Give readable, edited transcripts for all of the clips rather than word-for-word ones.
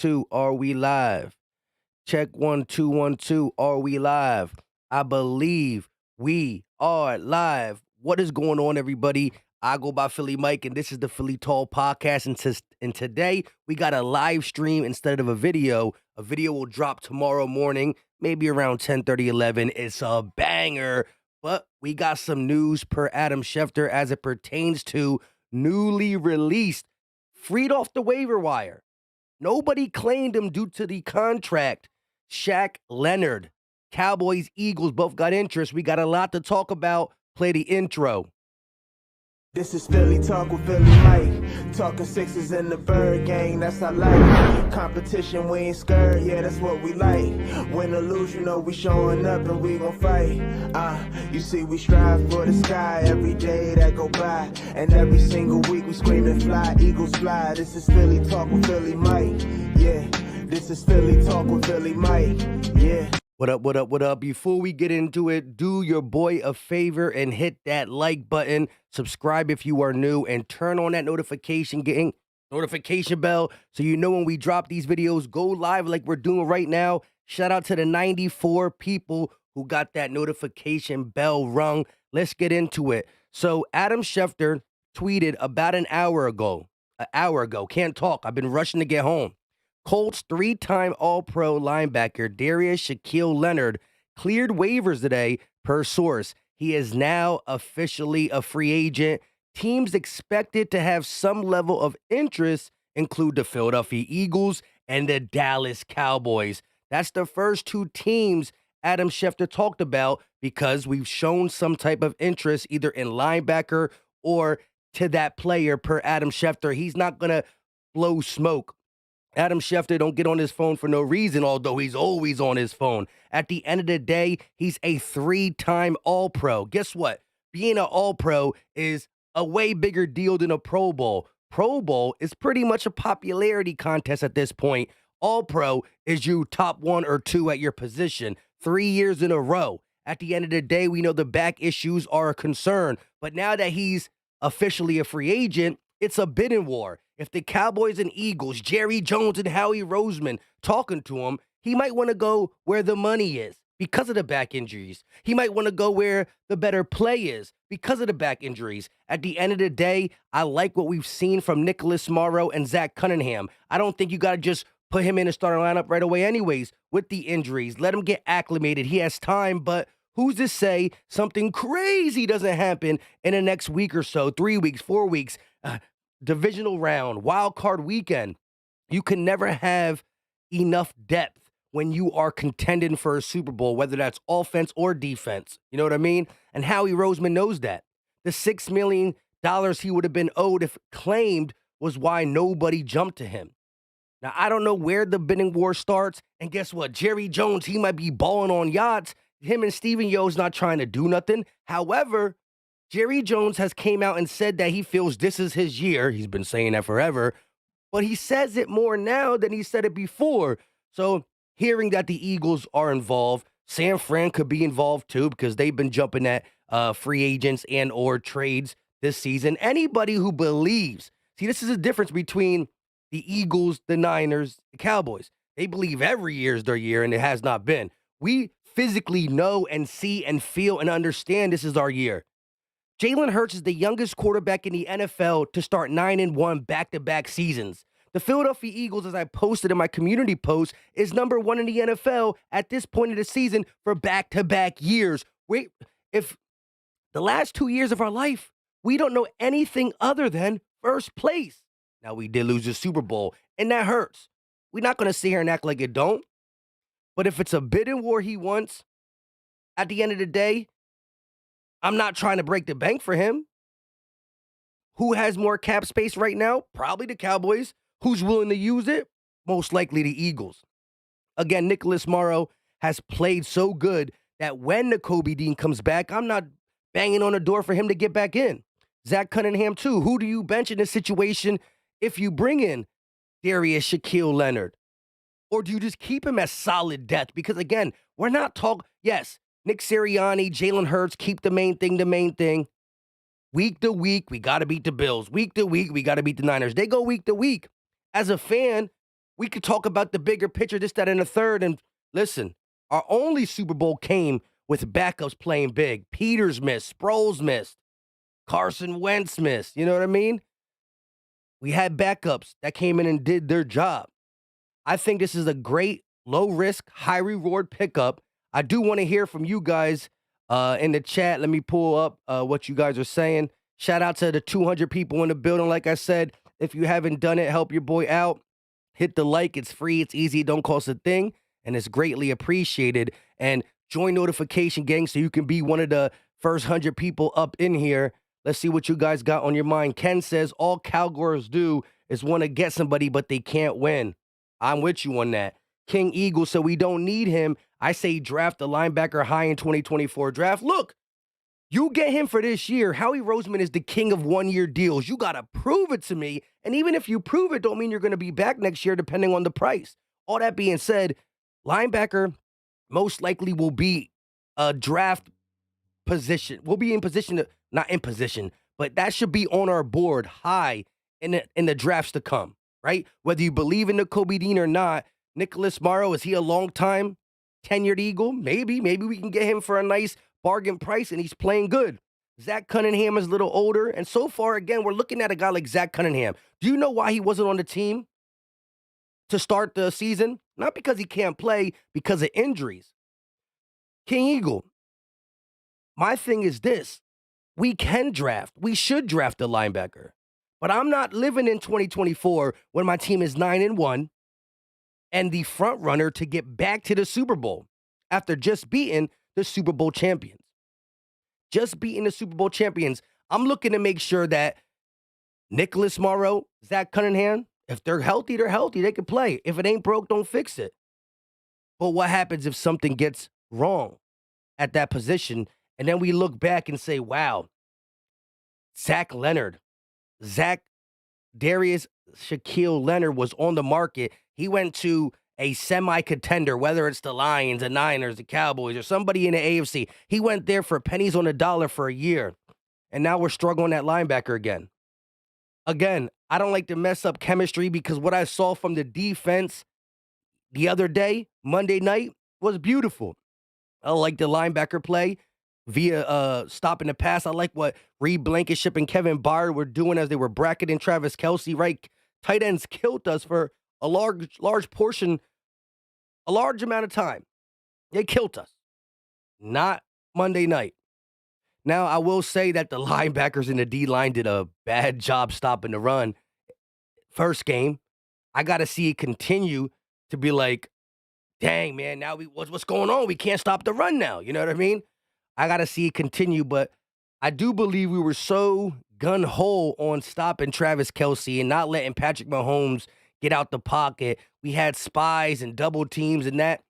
2. Are we live? Check 1 2 1 2. Are we live? I believe we are live. What is going on, everybody? I go by Philly Mike, and this is the Philly Tall Podcast. And today we got a live stream instead of a video. A video will drop tomorrow morning, maybe around 10:30, 11. It's a banger, but we got some news per Adam Schefter as it pertains to newly released, freed off the waiver wire. Nobody claimed him due to the contract. Shaq Leonard, Cowboys, Eagles both got interest. We got a lot to talk about. Play the intro. This is Philly Talk with Philly Mike. Talking Sixers in the Bird Gang, that's our life. Competition, we ain't scared, yeah, that's what we like. Win or lose, you know we showing up and we gon' fight. You see we strive for the sky every day that go by. And every single week we screaming fly, Eagles fly. This is Philly Talk with Philly Mike, yeah. This is Philly Talk with Philly Mike, yeah. What up, what up, what up? Before we get into it, do your boy a favor and hit that like button. Subscribe if you are new and turn on that notification bell so you know when we drop these videos. Go live like we're doing right now. Shout out to the 94 people who got that notification bell rung. Let's get into it. So Adam Schefter tweeted about an hour ago. Can't talk. I've been rushing to get home. Colts three-time All-Pro linebacker Darius Shaquille Leonard cleared waivers today per source. He is now officially a free agent. Teams expected to have some level of interest include the Philadelphia Eagles and the Dallas Cowboys. That's the first two teams Adam Schefter talked about because we've shown some type of interest either in linebacker or to that player per Adam Schefter. He's not going to blow smoke. Adam Schefter don't get on his phone for no reason, although he's always on his phone. At the end of the day, he's a three-time All-Pro. Guess what? Being an All-Pro is a way bigger deal than a Pro Bowl. Pro Bowl is pretty much a popularity contest at this point. All-Pro is you top one or two at your position 3 years in a row. At the end of the day, we know the back issues are a concern. But now that he's officially a free agent, it's a bidding war. If the Cowboys and Eagles, Jerry Jones and Howie Roseman talking to him, he might want to go where the money is because of the back injuries. He might want to go where the better play is because of the back injuries. At the end of the day, I like what we've seen from Nicholas Morrow and Zach Cunningham. I don't think you got to just put him in the starting lineup right away anyways with the injuries. Let him get acclimated. He has time, but who's to say something crazy doesn't happen in the next week or so, 3 weeks, 4 weeks, divisional round, wild card weekend. You can never have enough depth when you are contending for a Super Bowl, whether that's offense or defense. You know what I mean? And Howie Roseman knows that. The $6 million he would have been owed if claimed was why nobody jumped to him. Now, I don't know where the bidding war starts. And guess what? Jerry Jones, he might be balling on yachts. Him and Steven Yo's not trying to do nothing. However, Jerry Jones has came out and said that he feels this is his year. He's been saying that forever, but he says it more now than he said it before. So hearing that the Eagles are involved, San Fran could be involved too because they've been jumping at free agents and or trades this season. Anybody who believes, see, this is a difference between the Eagles, the Niners, the Cowboys. They believe every year is their year, and it has not been. We physically know and see and feel and understand this is our year. Jalen Hurts is the youngest quarterback in the NFL to start 9-1 back-to-back seasons. The Philadelphia Eagles, as I posted in my community post, is number one in the NFL at this point of the season for back-to-back years. Wait, if the last 2 years of our life, we don't know anything other than first place. Now, we did lose the Super Bowl, and that hurts. We're not going to sit here and act like it don't. But if it's a bidding war he wants, at the end of the day, I'm not trying to break the bank for him. Who has more cap space right now? Probably the Cowboys. Who's willing to use it? Most likely the Eagles. Again, Nicholas Morrow has played so good that when the Kobe Dean comes back, I'm not banging on the door for him to get back in. Zach Cunningham, too. Who do you bench in this situation if you bring in Darius Shaquille Leonard? Or do you just keep him as solid depth? Because, again, we're not talking, yes, Nick Sirianni, Jalen Hurts, keep the main thing. Week to week, we got to beat the Bills. Week to week, we got to beat the Niners. They go week to week. As a fan, We could talk about the bigger picture, this, that, and the third. And listen, our only Super Bowl came with backups playing big. Peters missed, Sproles missed, Carson Wentz missed. You know what I mean? We had backups that came in and did their job. I think this is a great low risk, high reward pickup. I do want to hear from you guys in the chat. Let me pull up what you guys are saying. Shout out to the 200 people in the building. Like I said, if you haven't done it, help your boy out. Hit the like. It's free. It's easy. It don't cost a thing. And it's greatly appreciated. And join notification gang so you can be one of the first 100 people up in here. Let's see what you guys got on your mind. Ken says, all Cowboys do is want to get somebody, but they can't win. I'm with you on that. King Eagle, so we don't need him. I say draft the linebacker high in 2024 draft. Look, you get him for this year. Howie Roseman is the king of one-year deals. You got to prove it to me. And even if you prove it, don't mean you're going to be back next year depending on the price. All that being said, linebacker most likely will be a draft position. We'll be in position, not in position, but that should be on our board high in the drafts to come, right? Whether you believe in the Kobe Dean or not, Nicholas Morrow, is he a long-time tenured Eagle? Maybe. Maybe we can get him for a nice bargain price, and he's playing good. Zach Cunningham is a little older, and so far, again, we're looking at a guy like Zach Cunningham. Do you know why he wasn't on the team to start the season? Not because he can't play, because of injuries. King Eagle, my thing is this. We can draft. We should draft a linebacker. But I'm not living in 2024 when my team is 9-1 and the front runner to get back to the Super Bowl after just beating the Super Bowl champions. Just beating the Super Bowl champions. I'm looking to make sure that Nicholas Morrow, Zach Cunningham, if they're healthy, they're healthy. They can play. If it ain't broke, don't fix it. But what happens if something gets wrong at that position? And then we look back and say, wow, Shaq Leonard, Darius Shaquille Leonard was on the market. He went to a semi-contender, whether it's the Lions, the Niners, the Cowboys, or somebody in the AFC. He went there for pennies on the dollar for a year. And now we're struggling at linebacker again. Again, I don't like to mess up chemistry because what I saw from the defense the other day, Monday night, was beautiful. I like the linebacker play via stopping the pass. I like what Reed Blankenship and Kevin Byard were doing as they were bracketing Travis Kelce, right? Tight ends killed us for a large portion, a large amount of time. They killed us. Not Monday night. Now, I will say that the linebackers in the D-line did a bad job stopping the run. First game, I got to see it continue to be like, dang, man, now what's going on? We can't stop the run now. You know what I mean? I got to see it continue, but I do believe we were so gun-ho on stopping Travis Kelce and not letting Patrick Mahomes get out the pocket. We had spies and double teams, and that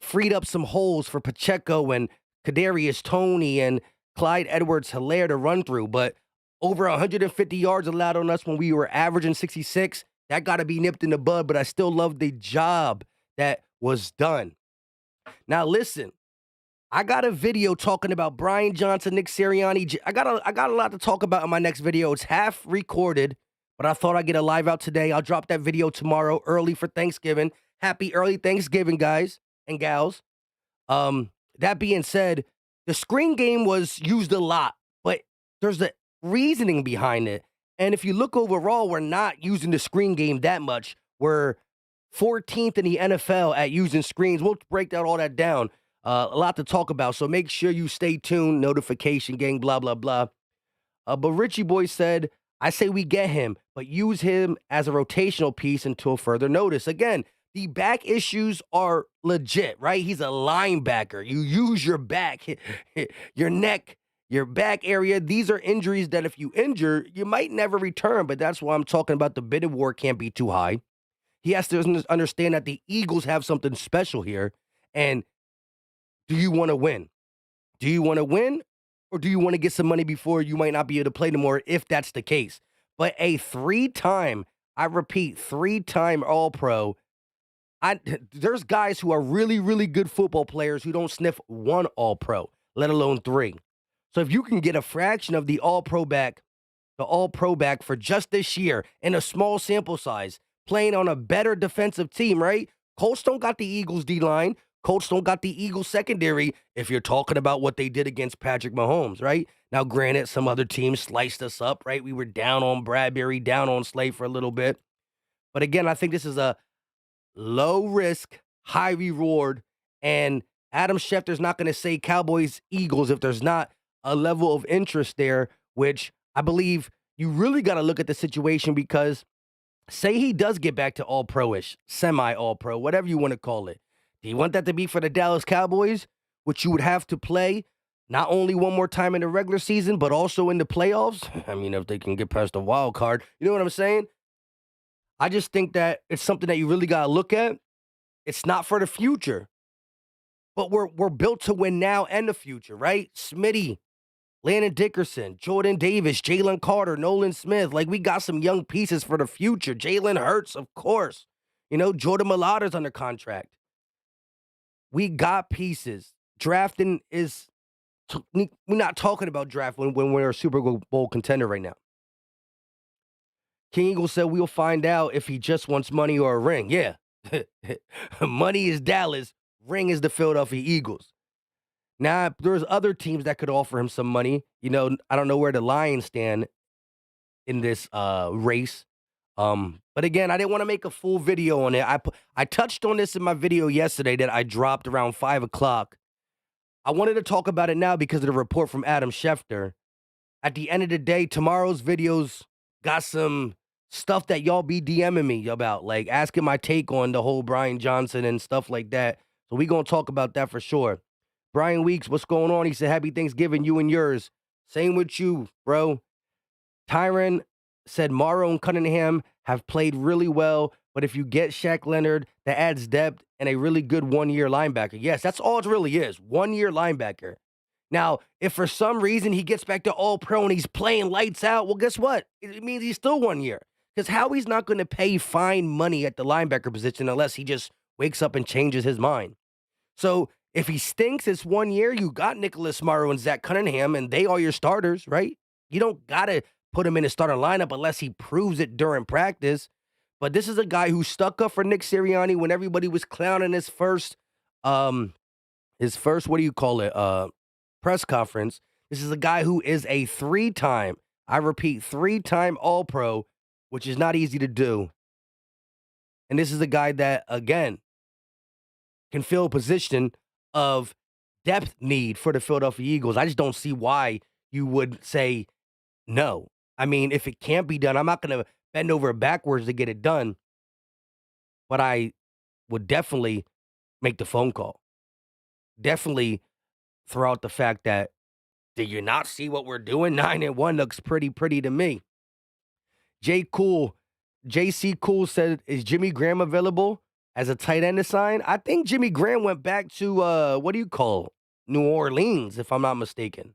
freed up some holes for Pacheco and Kadarius Toney and Clyde Edwards-Helaire to run through. But over 150 yards allowed on us when we were averaging 66. That got to be nipped in the bud, but I still love the job that was done. Now, listen. I got a video talking about Brian Johnson, Nick Sirianni. I got a lot to talk about in my next video. It's half recorded, but I thought I'd get a live out today. I'll drop that video tomorrow early for Thanksgiving. Happy early Thanksgiving, guys and gals. That being said, the screen game was used a lot, but there's a reasoning behind it. And if you look overall, we're not using the screen game that much. We're 14th in the NFL at using screens. We'll break all that down. A lot to talk about, so make sure you stay tuned. Notification gang, blah, blah, blah. But Richie Boy said, I say we get him, but use him as a rotational piece until further notice. Again, the back issues are legit, right? He's a linebacker. You use your back, your neck, your back area. These are injuries that if you injure, you might never return, but that's why I'm talking about the bidding war can't be too high. He has to understand that the Eagles have something special here, and do you want to win? Do you want to win, or do you want to get some money before you might not be able to play no more if that's the case? But a three-time All-Pro, there's guys who are really, really good football players who don't sniff one All-Pro, let alone three. So if you can get a fraction of the All-Pro back for just this year in a small sample size, playing on a better defensive team, right? Colts don't got the Eagles D-line. Colts don't got the Eagles secondary if you're talking about what they did against Patrick Mahomes, right? Now, granted, some other teams sliced us up, right? We were down on Bradbury, down on Slay for a little bit. But again, I think this is a low risk, high reward. And Adam Schefter's not going to say Cowboys, Eagles if there's not a level of interest there, which I believe you really got to look at the situation because say he does get back to all pro-ish, semi all pro, whatever you want to call it. Do you want that to be for the Dallas Cowboys, which you would have to play not only one more time in the regular season, but also in the playoffs? I mean, if they can get past the wild card, you know what I'm saying? I just think that it's something that you really got to look at. It's not for the future, but we're built to win now and the future, right? Smitty, Landon Dickerson, Jordan Davis, Jalen Carter, Nolan Smith. Like, we got some young pieces for the future. Jalen Hurts, of course. You know, Jordan Malata's under contract. We got pieces. Drafting is we're not talking about draft when we're a Super Bowl contender right now. King Eagle said we'll find out if he just wants money or a ring. Yeah. Money is Dallas. Ring is the Philadelphia Eagles. Now, there's other teams that could offer him some money. You know, I don't know where the Lions stand in this race. But again, I didn't want to make a full video on it. I touched on this in my video yesterday that I dropped around 5 o'clock. I wanted to talk about it now because of the report from Adam Schefter. At the end of the day, tomorrow's videos got some stuff that y'all be DMing me about, like asking my take on the whole Brian Johnson and stuff like that. So we going to talk about that for sure. Brian Weeks, what's going on? He said, happy Thanksgiving, you and yours. Same with you, bro. Tyron said Morrow and Cunningham have played really well, but if you get Shaq Leonard, that adds depth and a really good one-year linebacker. Yes, that's all it really is, one-year linebacker. Now, if for some reason he gets back to all-pro and he's playing lights out, well, guess what? It means he's still 1 year. Because Howie's not going to pay fine money at the linebacker position unless he just wakes up and changes his mind. So if he stinks, it's 1 year. You got Nicholas Morrow and Zach Cunningham, and they are your starters, right? You don't got to put him in a starter lineup unless he proves it during practice. But this is a guy who stuck up for Nick Sirianni when everybody was clowning his first, what do you call it, press conference. This is a guy who is a three-time All-Pro, which is not easy to do. And this is a guy that, again, can fill a position of depth need for the Philadelphia Eagles. I just don't see why you would say no. I mean, if it can't be done, I'm not going to bend over backwards to get it done. But I would definitely make the phone call. Definitely throw out the fact that, did you not see what we're doing? 9-1 looks pretty to me. JC Cool said, is Jimmy Graham available as a tight end to sign? I think Jimmy Graham went back to, New Orleans, if I'm not mistaken.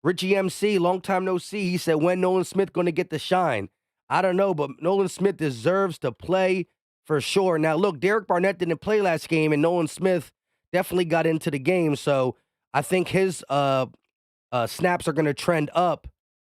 Richie MC, long time no see. He said, when Nolan Smith going to get the shine? I don't know, but Nolan Smith deserves to play for sure. Now, look, Derek Barnett didn't play last game, and Nolan Smith definitely got into the game. So I think his snaps are going to trend up.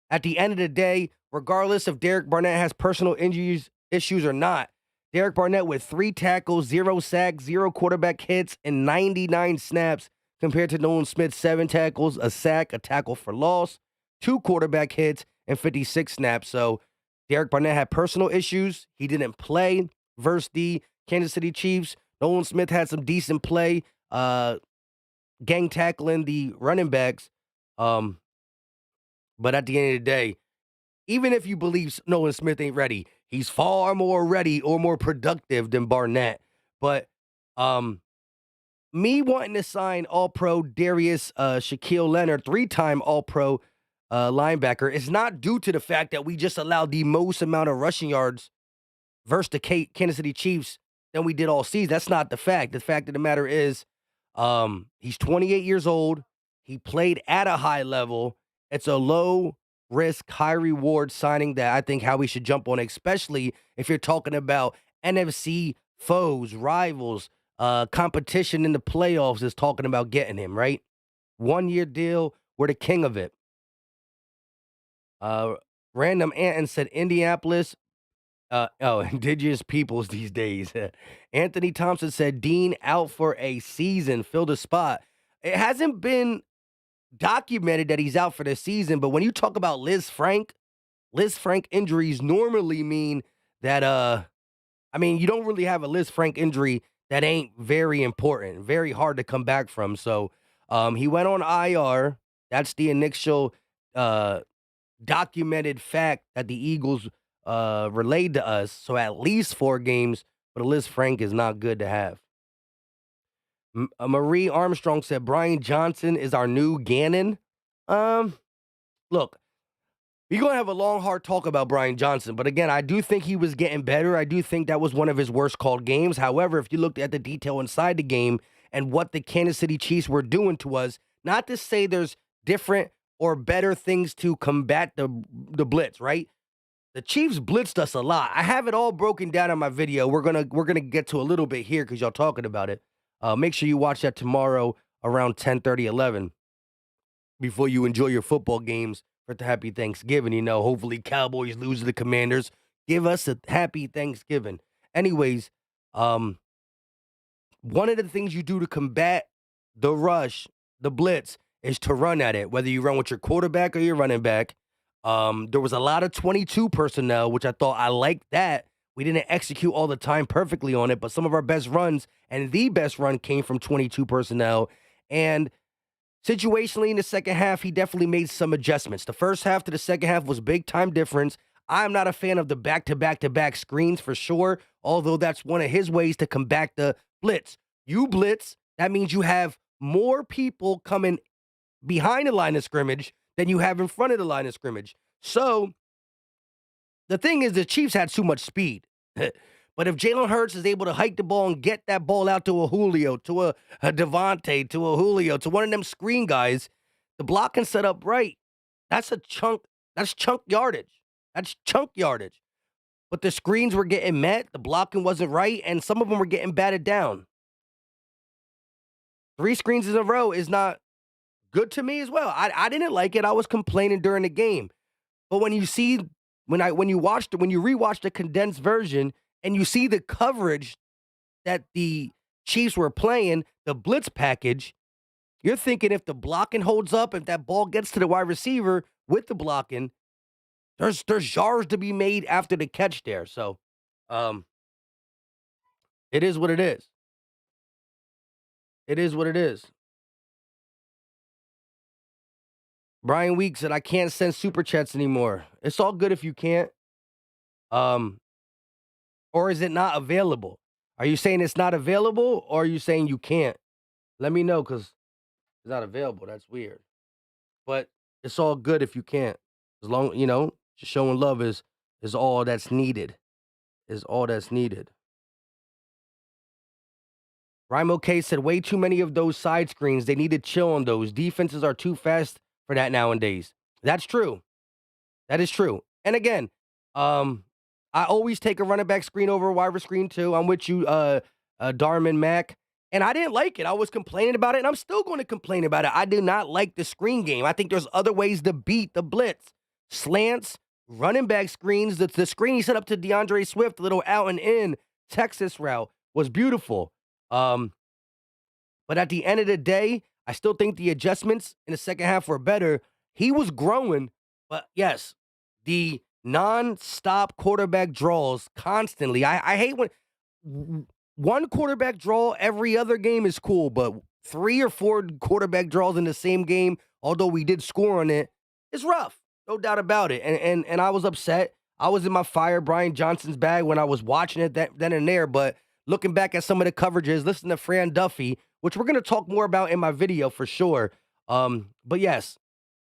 At the end of the day, regardless if Derek Barnett has personal injuries issues or not, Derek Barnett with 3 tackles, 0 sacks, 0 quarterback hits, and 99 snaps compared to Nolan Smith, 7 tackles, a sack, a tackle for loss, 2 quarterback hits, and 56 snaps. So Derek Barnett had personal issues. He didn't play versus the Kansas City Chiefs. Nolan Smith had some decent play, gang tackling the running backs. But at the end of the day, even if you believe Nolan Smith ain't ready, he's far more ready or more productive than Barnett. But me wanting to sign All-Pro Darius Shaquille Leonard, 3-time All-Pro linebacker, is not due to the fact that we just allowed the most amount of rushing yards versus the Kansas City Chiefs than we did all season. That's not the fact. The fact of the matter is he's 28 years old. He played at a high level. It's a low-risk, high-reward signing that I think how we should jump on, especially if you're talking about NFC foes, rivals, competition in the playoffs is talking about getting him, right? 1-year deal. We're the king of it. Random Anton said Indianapolis Indigenous peoples these days. Anthony Thompson said Dean out for a season, filled a spot. It hasn't been documented that he's out for the season, but when you talk about Liz Frank injuries normally mean that I mean, you don't really have a Liz Frank injury that ain't very important, very hard to come back from. So he went on IR. That's the initial uh documented fact that the Eagles relayed to us. So at least 4 games, but Liz Frank is not good to have. Marie Armstrong said Brian Johnson is our new Gannon. Look, we're going to have a long, hard talk about Brian Johnson. But again, I do think he was getting better. I do think that was one of his worst called games. However, if you looked at the detail inside the game and what the Kansas City Chiefs were doing to us, not to say there's different or better things to combat the blitz, right? The Chiefs blitzed us a lot. I have it all broken down in my video. We're gonna get to a little bit here because y'all talking about it. Make sure you watch that tomorrow around 10:30, 11 before you enjoy your football games for the happy Thanksgiving. You know, hopefully Cowboys lose to the Commanders. Give us a happy Thanksgiving. Anyways, one of the things you do to combat the rush, the blitz, is to run at it, whether you run with your quarterback or your running back. There was a lot of 22 personnel, which I thought I liked that. We didn't execute all the time perfectly on it, but some of our best runs and the best run came from 22 personnel. And situationally in the second half, he definitely made some adjustments. The first half to the second half was big time difference. I'm not a fan of the back-to-back-to-back screens for sure, although that's one of his ways to combat the blitz. You blitz, that means you have more people coming behind the line of scrimmage than you have in front of the line of scrimmage. So the thing is, the Chiefs had too much speed. But if Jalen Hurts is able to hike the ball and get that ball out to a Julio, to a Devontae, to a Julio, to one of them screen guys, the block can set up right. That's a chunk. That's chunk yardage. That's chunk yardage. But the screens were getting met, the blocking wasn't right, and some of them were getting batted down. 3 screens in a row is not good to me as well. I didn't like it. I was complaining during the game. But when you rewatch the condensed version and you see the coverage that the Chiefs were playing, the blitz package, you're thinking if the blocking holds up, if that ball gets to the wide receiver with the blocking, there's yards to be made after the catch there. So, it is what it is. It is what it is. Brian Weeks said, I can't send super chats anymore. It's all good if you can't. Or is it not available? Are you saying it's not available or are you saying you can't? Let me know because it's not available. That's weird. But it's all good if you can't. As long, just showing love is all that's needed. Is all that's needed. Rimo K said, way too many of those side screens. They need to chill on those. Defenses are too fast for that nowadays. That's true. That is true. And again, I always take a running back screen over a wide receiver screen too. I'm with you, Darman Mack. And I didn't like it. I was complaining about it, and I'm still going to complain about it. I do not like the screen game. I think there's other ways to beat the blitz. Slants, running back screens. The screen he set up to DeAndre Swift, the little out and in Texas route, was beautiful. But at the end of the day, I still think the adjustments in the second half were better. He was growing, but yes, the non-stop quarterback draws constantly. I hate when one quarterback draw every other game is cool, but 3 or 4 quarterback draws in the same game, although we did score on it, is rough. No doubt about it. And I was upset. I was in my Fire Brian Johnson's bag when I was watching it then and there, but looking back at some of the coverages, listen to Fran Duffy, which we're going to talk more about in my video for sure. But yes,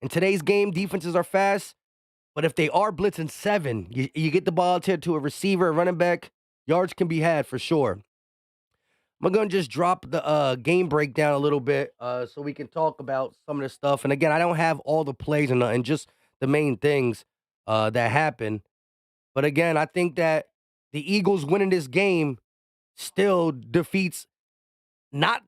in today's game, defenses are fast, but if they are blitzing 7, you get the ball out here to a receiver, a running back, yards can be had for sure. I'm going to just drop the game breakdown a little bit so we can talk about some of the stuff. And again, I don't have all the plays or nothing, just the main things that happen. But again, I think that the Eagles winning this game still defeats, not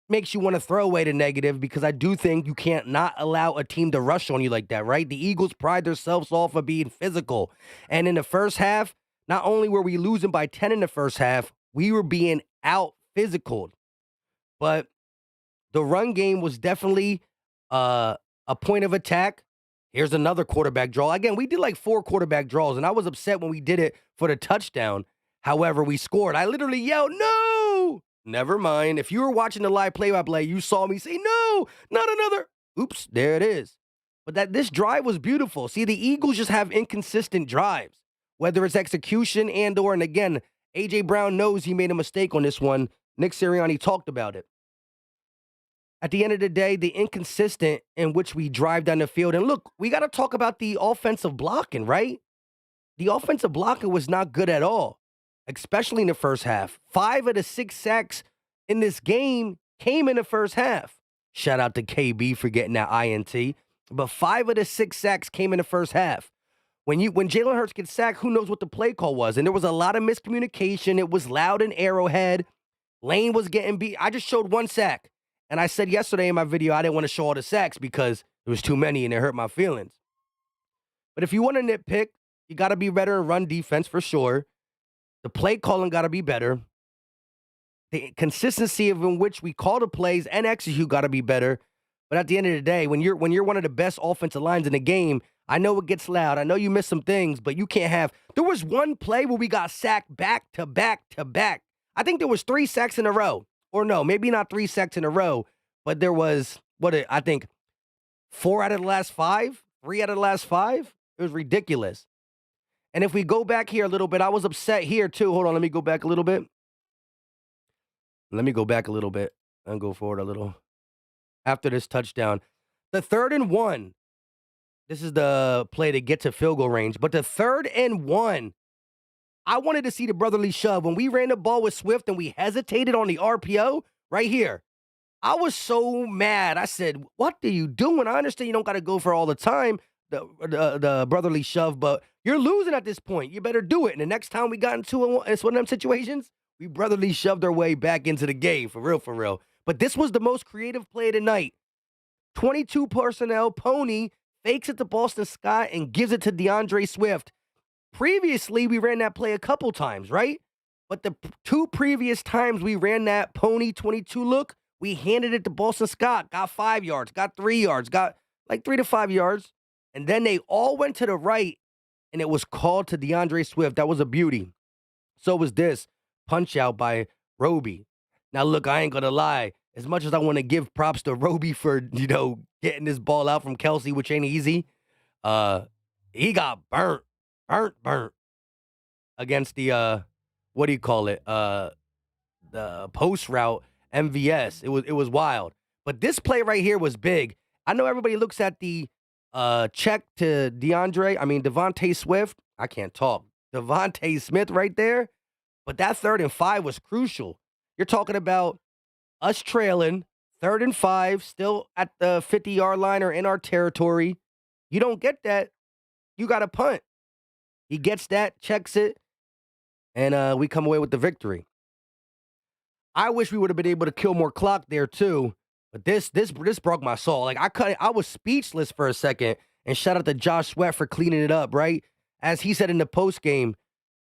makes you want to throw away the negative, because I do think you can't not allow a team to rush on you like that, right? The Eagles pride themselves off of being physical. And in the first half, not only were we losing by 10 in the first half, we were being out physicaled. But the run game was definitely a point of attack. Here's another quarterback draw. Again, we did like 4 quarterback draws, and I was upset when we did it for the touchdown. However, we scored. I literally yelled, "No!" Never mind. If you were watching the live play-by-play, you saw me say, "No, not another." Oops, there it is. But this drive was beautiful. See, the Eagles just have inconsistent drives, whether it's execution and again, A.J. Brown knows he made a mistake on this one. Nick Sirianni talked about it. At the end of the day, the inconsistent in which we drive down the field. And look, we got to talk about the offensive blocking, right? The offensive blocking was not good at all, especially in the first half. 5 of the 6 sacks in this game came in the first half. Shout out to KB for getting that INT. But 5 of the 6 sacks came in the first half. When Jalen Hurts gets sacked, who knows what the play call was? And there was a lot of miscommunication. It was loud in Arrowhead. Lane was getting beat. I just showed 1 sack. And I said yesterday in my video, I didn't want to show all the sacks because there was too many and it hurt my feelings. But if you want to nitpick, you got to be better in run defense for sure. The play calling got to be better. The consistency of in which we call the plays and execute got to be better. But at the end of the day, when you're one of the best offensive lines in the game, I know it gets loud. I know you miss some things, but you can't have. There was one play where we got sacked back to back to back. I think there was 3 sacks in a row. Or no, maybe not 3 sacks in a row, but there was, I think 4 out of the last 5? 3 out of the last 5? It was ridiculous. And if we go back here a little bit, I was upset here too. Hold on, let me go back a little bit. Let me go back a little bit and go forward a little. After this touchdown, the 3rd and 1, this is the play to get to field goal range, but the 3rd and 1, I wanted to see the brotherly shove. When we ran the ball with Swift and we hesitated on the RPO right here, I was so mad. I said, what are you doing? I understand you don't got to go for all the time, the brotherly shove, but you're losing at this point. You better do it. And the next time we got into one of them situations, we brotherly shoved our way back into the game, for real, for real. But this was the most creative play of the night. 22 personnel, Pony fakes it to Boston Scott and gives it to DeAndre Swift. Previously, we ran that play a couple times, right? But the 2 previous times we ran that Pony 22 look, we handed it to Boston Scott, got 5 yards, got 3 yards, got like 3 to 5 yards. And then they all went to the right, and it was called to DeAndre Swift. That was a beauty. So was this punch out by Roby. Now, look, I ain't going to lie. As much as I want to give props to Roby for, getting this ball out from Kelsey, which ain't easy, he got burnt against the, the post route MVS. It was wild. But this play right here was big. I know everybody looks at the check to Devontae Swift. I can't talk. Devontae Smith right there. But that 3rd and 5 was crucial. You're talking about us trailing, 3rd and 5, still at the 50-yard line or in our territory. You don't get that, you got to punt. He gets that, checks it, and we come away with the victory. I wish we would have been able to kill more clock there too, but this broke my soul. Like I was speechless for a second. And shout out to Josh Sweat for cleaning it up, right? As he said in the post game,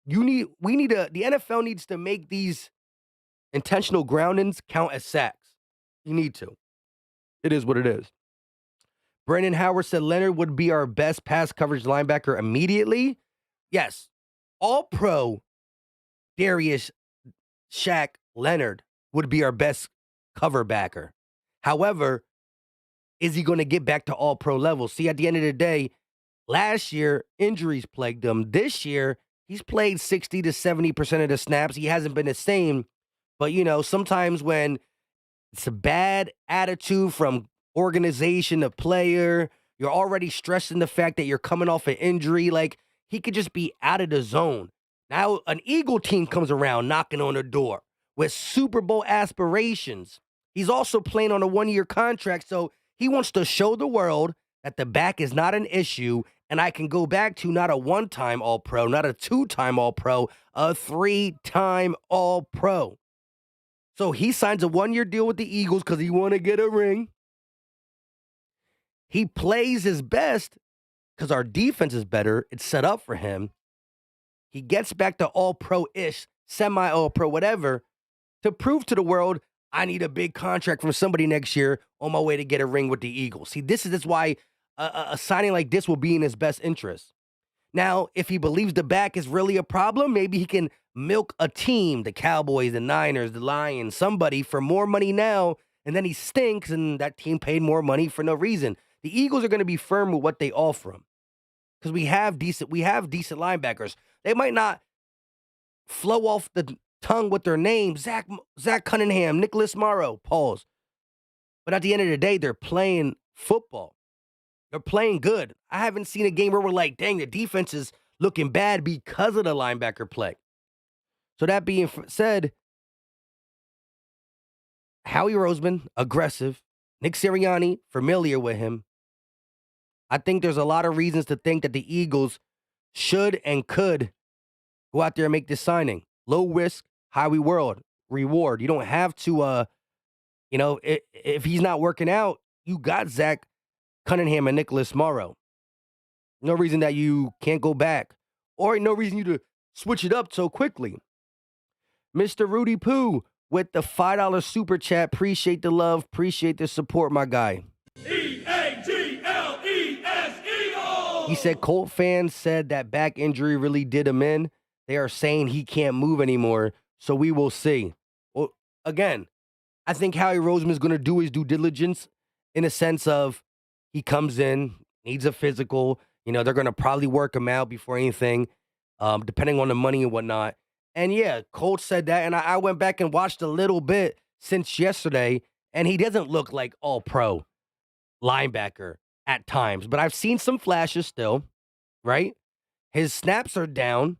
the NFL needs to make these intentional groundings count as sacks. You need to. It is what it is. Brandon Howard said Leonard would be our best pass coverage linebacker immediately. Yes. All-pro Darius Shaq Leonard would be our best cover backer. However, is he going to get back to all-pro level? See, at the end of the day, last year, injuries plagued him. This year, he's played 60 to 70% of the snaps. He hasn't been the same. But, sometimes when it's a bad attitude from organization to player, you're already stressing the fact that you're coming off an injury. Like, he could just be out of the zone. Now, an Eagle team comes around knocking on the door with Super Bowl aspirations. He's also playing on a 1-year contract, so he wants to show the world that the back is not an issue, and I can go back to not a 1-time All-Pro, not a 2-time All-Pro, a 3-time All-Pro. So he signs a 1-year deal with the Eagles because he want to get a ring. He plays his best because our defense is better. It's set up for him. He gets back to all-pro-ish, semi-all-pro, whatever, to prove to the world, I need a big contract from somebody next year on my way to get a ring with the Eagles. See, this is why a signing like this will be in his best interest. Now, if he believes the back is really a problem, maybe he can milk a team, the Cowboys, the Niners, the Lions, somebody for more money now, and then he stinks and that team paid more money for no reason. The Eagles are going to be firm with what they offer him because we have decent linebackers. They might not flow off the tongue with their name, Zach Cunningham, Nicholas Morrow, pause. But at the end of the day, they're playing football. They're playing good. I haven't seen a game where we're like, dang, the defense is looking bad because of the linebacker play. So that being said, Howie Roseman, aggressive. Nick Sirianni, familiar with him. I think there's a lot of reasons to think that the Eagles should and could go out there and make this signing. Low risk, high reward. You don't have to, if he's not working out, you got Zach Cunningham and Nicholas Morrow. No reason that you can't go back. Or no reason you to switch it up so quickly. Mr. Rudy Poo with the $5 super chat. Appreciate the love. Appreciate the support, my guy. Eagles! He said Colt fans said that back injury really did him in. They are saying he can't move anymore, so we will see. Well, again, I think Howie Roseman is going to do his due diligence in a sense of he comes in, needs a physical. They're going to probably work him out before anything, depending on the money and whatnot. And yeah, Colt said that, and I went back and watched a little bit since yesterday, and he doesn't look like all-pro linebacker at times. But I've seen some flashes still, right? His snaps are down.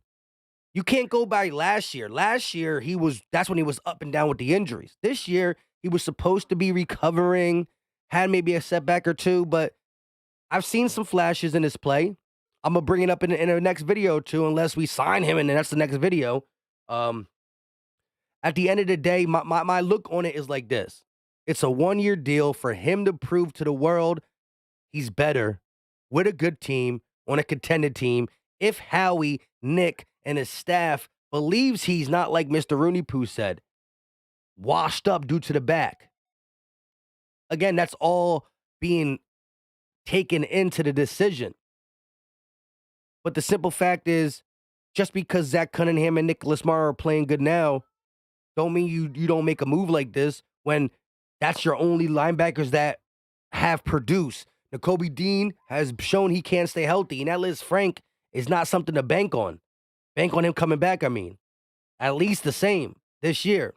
You can't go by last year. Last year, that's when he was up and down with the injuries. This year, he was supposed to be recovering, had maybe a setback or two, but I've seen some flashes in his play. I'm going to bring it up in the next video, too, unless we sign him, and then that's the next video. At the end of the day, my look on it is like this. It's a one-year deal for him to prove to the world he's better with a good team on a contended team. If Howie, Nick, and his staff believes he's not, like Mr. Rooney Poo said, washed up due to the back. Again, that's all being taken into the decision. But the simple fact is, just because Zach Cunningham and Nicholas Morrow are playing good now, don't mean you don't make a move like this when that's your only linebackers that have produced. Nakobe Dean has shown he can't stay healthy, and that Liz Frank is not something to bank on. Bank on him coming back, At least the same this year.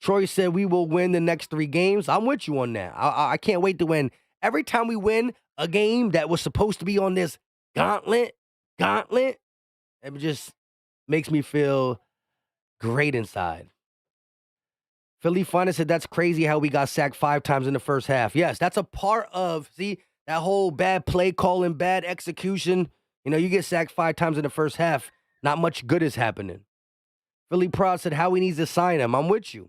Troy said we will win the next 3 games. I'm with you on that. I can't wait to win. Every time we win a game that was supposed to be on this gauntlet, it just makes me feel great inside. Philly Finest said, that's crazy how we got sacked 5 times in the first half. Yes, that's a part of, that whole bad play calling, bad execution. You get sacked 5 times in the first half, not much good is happening. Philly Prod said, Howie needs to sign him. I'm with you.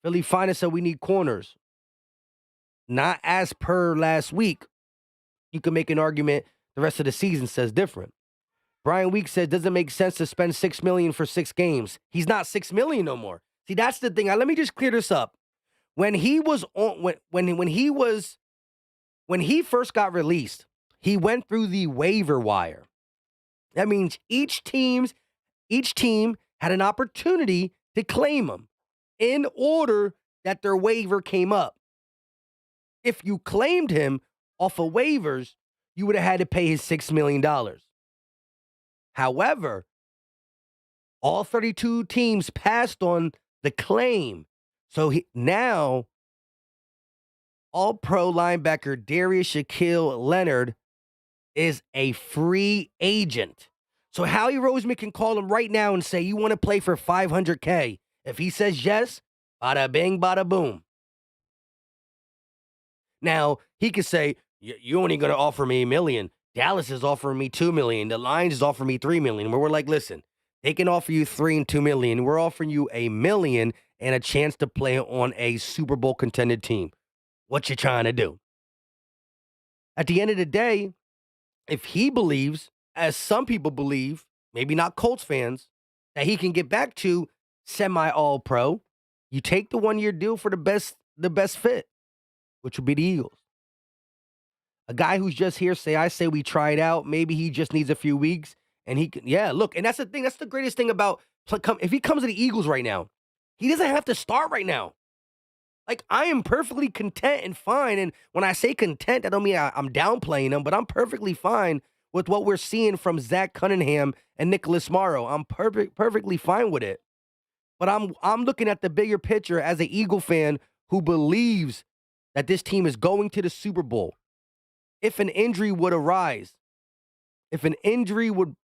Philly Finest said we need corners. Not as per last week. You can make an argument the rest of the season says different. Brian Weeks said, doesn't make sense to spend $6 million for 6 games. He's not $6 million no more. See, that's the thing. Let me just clear this up. When he was on, when he first got released, he went through the waiver wire. That means each team had an opportunity to claim him in order that their waiver came up. If you claimed him off of waivers, you would have had to pay his $6 million. However, all 32 teams passed on the claim. So now, all-pro linebacker Darius Shaquille Leonard is a free agent. So Howie Roseman can call him right now and say, you want to play for $500K? If he says yes, bada bing, bada boom. Now, he could say, you only going to offer me $1 million. Dallas is offering me $2 million. The Lions is offering me $3 million. Where we're like, listen, they can offer you $3 and $2 million. We're offering you $1 million and a chance to play on a Super Bowl contended team. What you trying to do? At the end of the day, if he believes as some people believe, maybe not Colts fans, that he can get back to semi-all-pro. You take the one-year deal for the best fit, which would be the Eagles. A guy who's just here, I say we try it out. Maybe he just needs a few weeks, and he can. Yeah, look, and that's the thing. That's the greatest thing about if he comes to the Eagles right now, he doesn't have to start right now. Like, I am perfectly content and fine. And when I say content, I don't mean I'm downplaying him, but I'm perfectly fine with what we're seeing from Zach Cunningham and Nicholas Morrow. I'm perfectly fine with it. But I'm looking at the bigger picture as an Eagle fan who believes that this team is going to the Super Bowl. If an injury would arise, if an injury would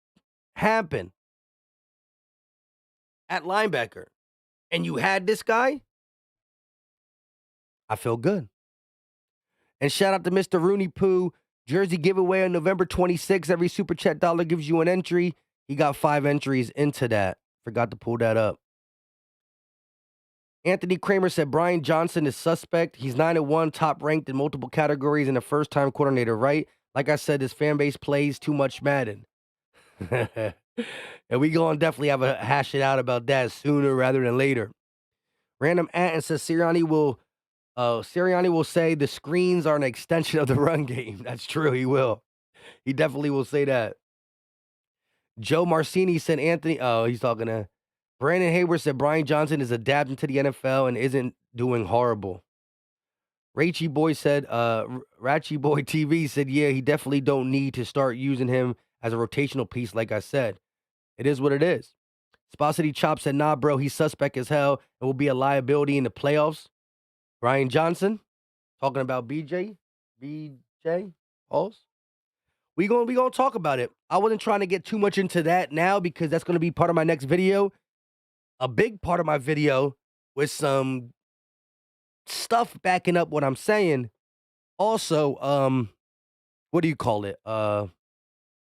happen at linebacker, and you had this guy, I feel good. And shout out to Mr. Rooney Poo. Jersey giveaway on November 26th. Every Super Chat dollar gives you an entry. He got 5 entries into that. Forgot to pull that up. Anthony Kramer said Brian Johnson is suspect. He's 9-1, top ranked in multiple categories and a first-time coordinator, right? Like I said, this fan base plays too much Madden. And we going to definitely have a hash it out about that sooner rather than later. Random Anton says Sirianni will say the screens are an extension of the run game. That's true. He will. He definitely will say that. Joe Marcini said Anthony. Oh, he's talking to Brandon Hayward said Brian Johnson is adapting to the NFL and isn't doing horrible. Ratchy Boy TV said, yeah, he definitely don't need to start using him as a rotational piece, like I said. It is what it is. Spacity Chop said, nah, bro, he's suspect as hell and will be a liability in the playoffs. Brian Johnson, talking about BJ, Halls. We gonna talk about it. I wasn't trying to get too much into that now because that's going to be part of my next video. A big part of my video with some stuff backing up what I'm saying. Also, what do you call it?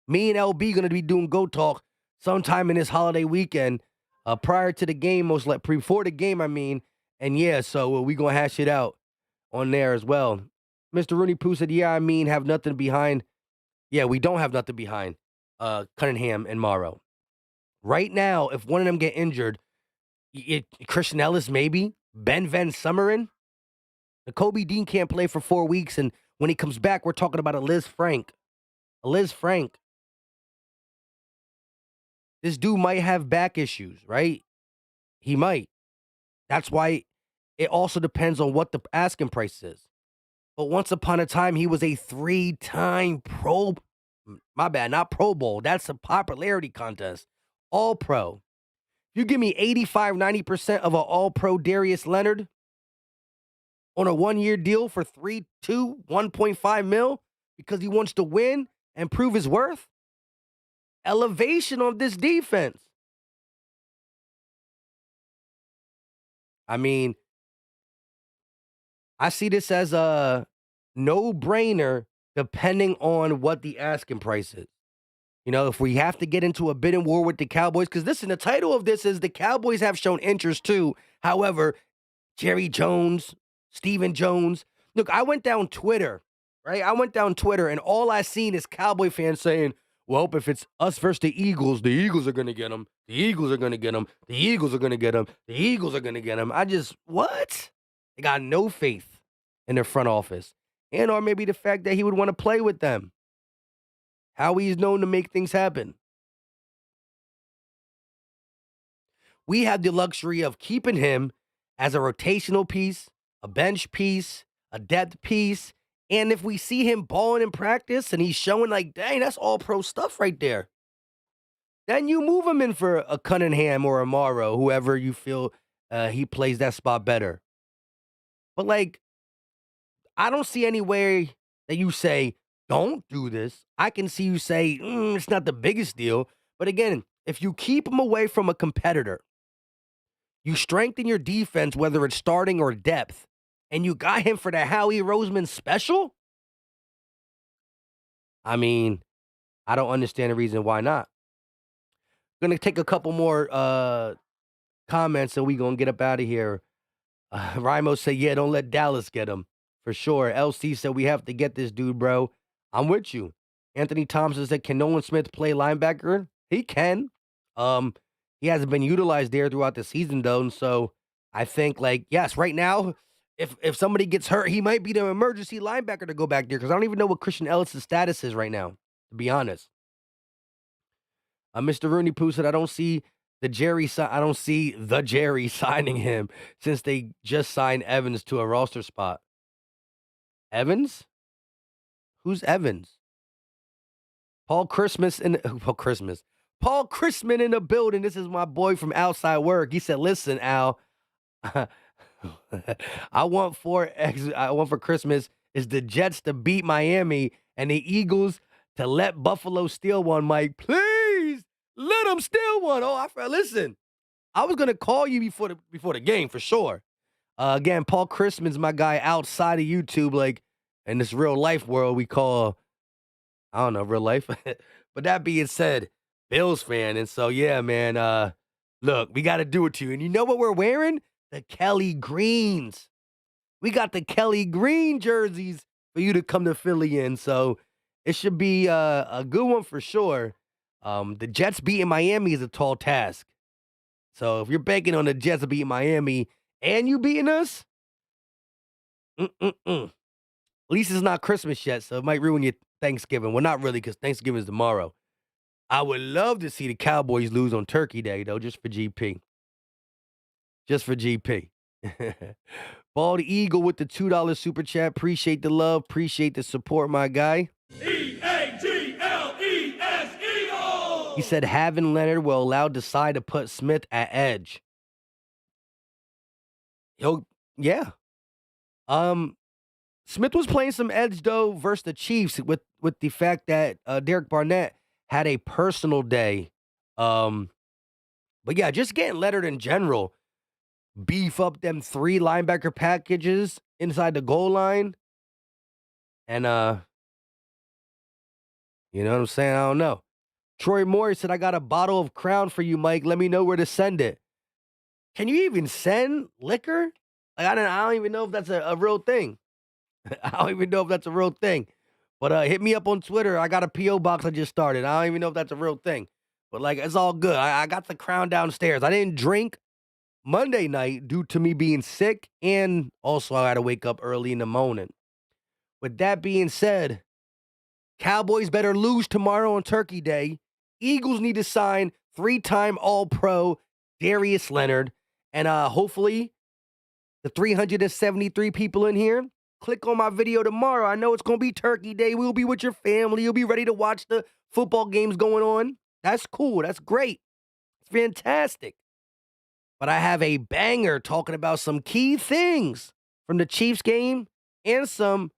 Me and LB going to be doing Go Talk sometime in this holiday weekend, prior to the game, before the game, I mean. And yeah, so we going to hash it out on there as well. Mr. Rooney Poo said, yeah, I mean, have nothing behind. Yeah, we don't have nothing behind Cunningham and Morrow. Right now, if one of them get injured, Christian Ellis maybe, Ben Van Summeren. Kobe Dean can't play for 4 weeks, and when he comes back, we're talking about a Liz Frank. This dude might have back issues, right? He might. That's why it also depends on what the asking price is. But once upon a time, he was a 3-time not Pro Bowl. That's a popularity contest. All Pro. You give me 85, 90% of an All Pro Darius Leonard on a 1-year deal for 1.5 mil because he wants to win and prove his worth. Elevation on this defense. I mean, I see this as a no-brainer depending on what the asking price is. You know, if we have to get into a bidding war with the Cowboys, because listen, the title of this is the Cowboys have shown interest too. However, Jerry Jones, Stephen Jones. Look, I went down Twitter, right? And all I seen is Cowboy fans saying, well, if it's us versus the Eagles are going to get him. The Eagles are going to get him. The Eagles are going to get him. The Eagles are going to get him. What? They got no faith in their front office. And or maybe the fact that he would want to play with them. How he's known to make things happen. We have the luxury of keeping him as a rotational piece, a bench piece, a depth piece. And if we see him balling in practice and he's showing like, dang, that's all pro stuff right there. Then you move him in for a Cunningham or a Morrow, whoever you feel he plays that spot better. But like, I don't see any way that you say, don't do this. I can see you say, it's not the biggest deal. But again, if you keep him away from a competitor, you strengthen your defense, whether it's starting or depth, and you got him for the Howie Roseman special? I mean, I don't understand the reason why not. Gonna take a couple more comments and we gonna get up out of here. Rimo said, yeah, don't let Dallas get him. For sure. LC said, we have to get this dude, bro. I'm with you. Anthony Thompson said, "Can Nolan Smith play linebacker?" He can. Um, he hasn't been utilized there throughout the season though, and so I think like yes, right now, if somebody gets hurt, he might be the emergency linebacker to go back there because I don't even know what Christian Ellis' status is right now. To be honest, Mr. Rooney Poo said, I don't see the Jerry signing him since they just signed Evans to a roster spot. Evans? Who's Evans? Paul Christmas. Paul Christman in the building. This is my boy from outside work. He said, "Listen, Al, I want for Christmas is the Jets to beat Miami and the Eagles to let Buffalo steal one. Mike, please let them steal one." Oh, listen. I was gonna call you before the game for sure. Again, Paul Christman's my guy outside of YouTube, like in this real life world we call I don't know real life. But that being said, Bills fan, and so yeah, man. Look, we got to do it to you, and you know what we're wearing? The Kelly Greens. We got the Kelly Green jerseys for you to come to Philly in, so it should be a good one for sure. The Jets beating Miami is a tall task. So if you're banking on the Jets beating Miami and you beating us, at least it's not Christmas yet, so it might ruin your Thanksgiving. Well, not really, because Thanksgiving is tomorrow. I would love to see the Cowboys lose on Turkey Day, though, just for GP. Just for GP. Bald Eagle with the $2 super chat. Appreciate the love. Appreciate the support, my guy. EAGLES Eagles! He said having Leonard will allow Desai to put Smith at edge. Yeah. Smith was playing some edge though versus the Chiefs with the fact that Derek Barnett had a personal day. But yeah, just getting Leonard in general, beef up them 3 linebacker packages inside the goal line, and you know what I'm saying? I don't know. Troy Moore said, "I got a bottle of Crown for you, Mike. Let me know where to send it." Can you even send liquor? Like, I don't even know if that's a real thing. I don't even know if that's a real thing. But hit me up on Twitter. I got a P.O. box I just started. I don't even know if that's a real thing. But, like, it's all good. I got the Crown downstairs. I didn't drink Monday night due to me being sick, and also I had to wake up early in the morning. With that being said, Cowboys better lose tomorrow on Turkey Day. Eagles need to sign 3-time All-Pro Darius Leonard. And hopefully the 373 people in here click on my video tomorrow. I know it's going to be Turkey Day. We'll be with your family. You'll be ready to watch the football games going on. That's cool. That's great. It's fantastic. But I have a banger talking about some key things from the Chiefs game and some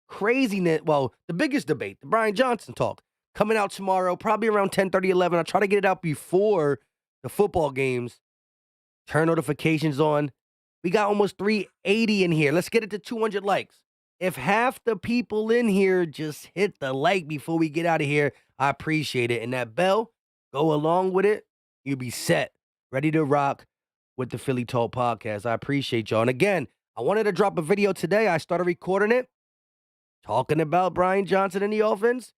craziness. Well, the biggest debate, the Brian Johnson talk, coming out tomorrow, probably around 10:30, 11. I'll try to get it out before the football games. Turn notifications on. We got almost 380 in here. Let's get it to 200 likes. If half the people in here just hit the like before we get out of here, I appreciate it. And that bell, go along with it. You'll be set, ready to rock with the Philly Talk podcast. I appreciate y'all. And again, I wanted to drop a video today. I started recording it, talking about Brian Johnson in the offense.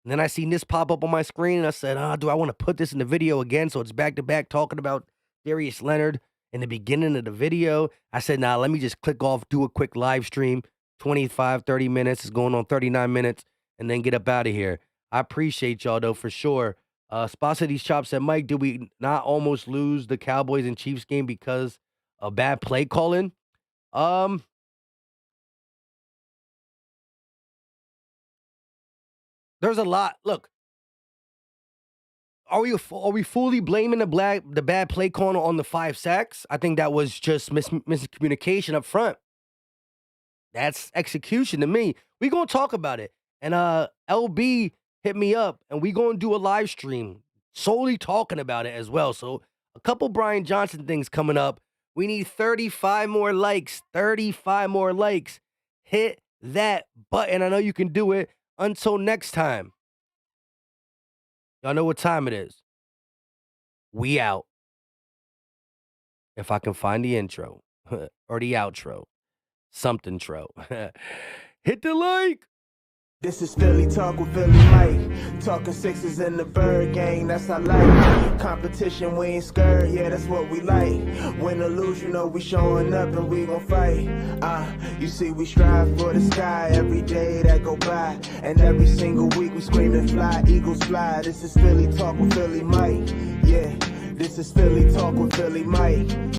And then I seen this pop up on my screen, and I said, do I want to put this in the video again? So it's back-to-back talking about Darius Leonard in the beginning of the video. I said, nah, let me just click off, do a quick live stream, 25, 30 minutes. It's going on 39 minutes, and then get up out of here. I appreciate y'all, though, for sure. Spasity's Chop said, Mike, did we not almost lose the Cowboys and Chiefs game because of bad play calling? There's a lot. Look, are we fully blaming the bad play calling on the 5 sacks? I think that was just miscommunication up front. That's execution to me. We gonna talk about it. And LB hit me up, and we gonna do a live stream solely talking about it as well. So a couple Brian Johnson things coming up. We need 35 more likes. 35 more likes. Hit that button. I know you can do it. Until next time. Y'all know what time it is. We out. If I can find the intro or the outro. Something tro. Hit the like. This is Philly Talk with Philly Mike. Talking sixes in the bird gang, that's I like. Competition, we ain't scared, yeah, that's what we like. Win or lose, you know we showing up and we gon' fight. You see we strive for the sky every day that go by. And every single week we scream and fly, eagles fly. This is Philly Talk with Philly Mike, yeah. This is Philly Talk with Philly Mike.